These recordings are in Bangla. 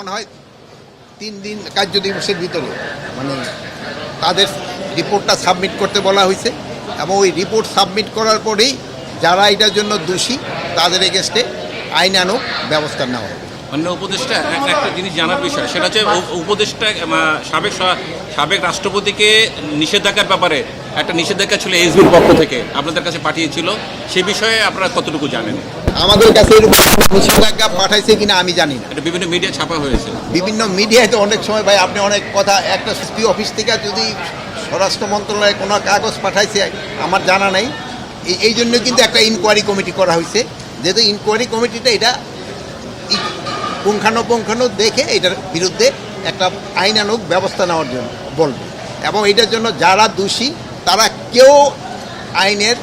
মনে হয় 3 দিন কার্য দিবসের ভিতরে মানে তাদের রিপোর্টটা সাবমিট করতে বলা হয়েছে এবং ওই রিপোর্ট সাবমিট করার পরেই যারা এটার জন্য দোষী তাদের এগেনস্টে আইনানুগ ব্যবস্থা নেওয়া হবে। অন্য উপদেষ্টা একটা জিনিস জানার বিষয়, সেটা হচ্ছে উপদেষ্টা সাবেক রাষ্ট্রপতিকে নিষেধাজ্ঞার ব্যাপারে একটা নিষেধাজ্ঞা ছিল এসবির পক্ষ থেকে আপনাদের কাছে পাঠিয়েছিল, সে বিষয়ে আপনারা কতটুকু জানেন? আমাদের কাছে নিষেধাজ্ঞা পাঠাইছে কিনা আমি জানি না, এটা বিভিন্ন মিডিয়া ছাপা হয়েছে। বিভিন্ন মিডিয়ায় তো অনেক সময় ভাই আপনি অনেক কথা, একটা এসপি অফিস থেকে যদি স্বরাষ্ট্র মন্ত্রণালয়ে কোনো কাগজ পাঠাইছে আমার জানা নেই। এই জন্য কিন্তু একটা ইনকোয়ারি করা হয়েছে, যেহেতু ইনকোয়ারি কমিটিটা এটা পুঙ্খানুপুঙ্খানু দেখে এটার বিরুদ্ধে একটা আইনানুগ ব্যবস্থা নেওয়ার জন্য বলবে এবং এটার জন্য যারা দোষী তারা কেউ আইনের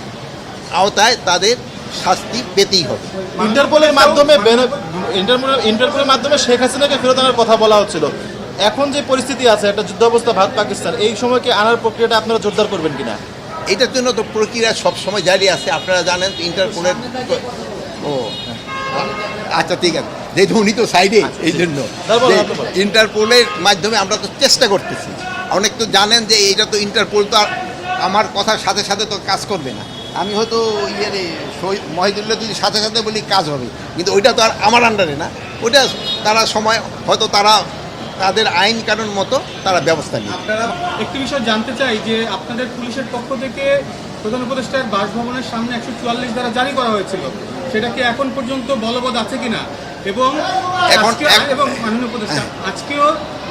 আওতায় তাদের শাস্তি পেতেই হবে। ইন্টারপোলের মাধ্যমে শেখ হাসিনাকে ফেরত আনার কথা বলা হচ্ছিল। এখন যে পরিস্থিতি আছে, একটা যুদ্ধাবস্থা ভারত পাকিস্তান, এই সময়কে আনার প্রক্রিয়াটা আপনারা জোরদার করবেন কিনা? এটার জন্য তো প্রক্রিয়া সবসময় জারি আছে, আপনারা জানেন। ইন্টারপোলের আচ্ছা ঠিক আছে, যেহেতু উনি তো সাইডে, এই জন্য ইন্টারপোলের মাধ্যমে আমরা তো চেষ্টা করতেছি। অনেক তো জানেন যে এটা তো ইন্টারপোল তো আমার কথার সাথে সাথে তো কাজ করবে না। আমি হয়তো মহিদুল্লাহ যদি সাথে সাথে বলি কাজ হবে, কিন্তু ওইটা তো আর আমার আন্ডারে না। ওইটা তারা সময় হয়তো তারা তাদের আইন কানুন মতো তারা ব্যবস্থা নিয়ে। আপনারা একটি বিষয় জানতে চাই যে আপনাদের পুলিশের পক্ষ থেকে প্রধান উপদেষ্টার বাসভবনের সামনে 144 ধারা জারি করা হয়েছিল, সেটা কি এখন পর্যন্ত বলবৎ আছে কিনা? এবং মাননীয় উপদেষ্টা আজকেও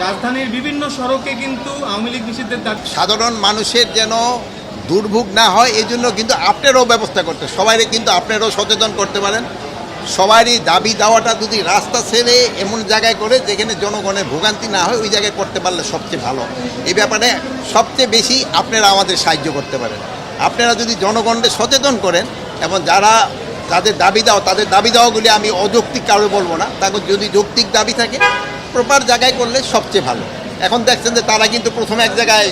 রাজধানীর বিভিন্ন সড়কে কিন্তু আওয়ামী লীগ নিষিদ্ধের দাবি, সাধারণ মানুষের যেন দুর্ভোগ না হয় এই জন্য কিন্তু আপনারাও ব্যবস্থা করতে, সবাই কিন্তু আপনারাও সচেতন করতে পারেন। সবারই দাবি দেওয়াটা যদি রাস্তা ছেড়ে এমন জায়গায় করে যেখানে জনগণের ভোগান্তি না হয় ওই জায়গায় করতে পারলে সবচেয়ে ভালো। এই ব্যাপারে সবচেয়ে বেশি আপনারা আমাদের সাহায্য করতে পারেন। আপনারা যদি জনগণকে সচেতন করেন এবং যারা তাদের দাবি দেওয়াগুলি আমি অযৌক্তিক কারো বলবো না, তাদের যদি যৌক্তিক দাবি থাকে প্রপার জায়গায় করলে সবচেয়ে ভালো। এখন দেখছেন যে তারা কিন্তু প্রথমে এক জায়গায়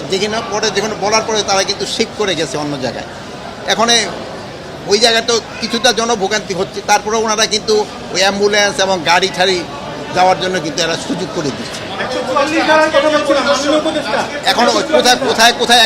যেখানে বলার পরে তারা কিন্তু শিফট করে গেছে অন্য জায়গায়। এখন ওই জায়গায় তো কিছুটা জনভোগান্তি হচ্ছে, তারপরে ওনারা কিন্তু ওই অ্যাম্বুলেন্স এবং গাড়ি ঠাড়ি যাওয়ার জন্য কিন্তু এরা সুযোগ করে দিচ্ছে। এখন কোথায়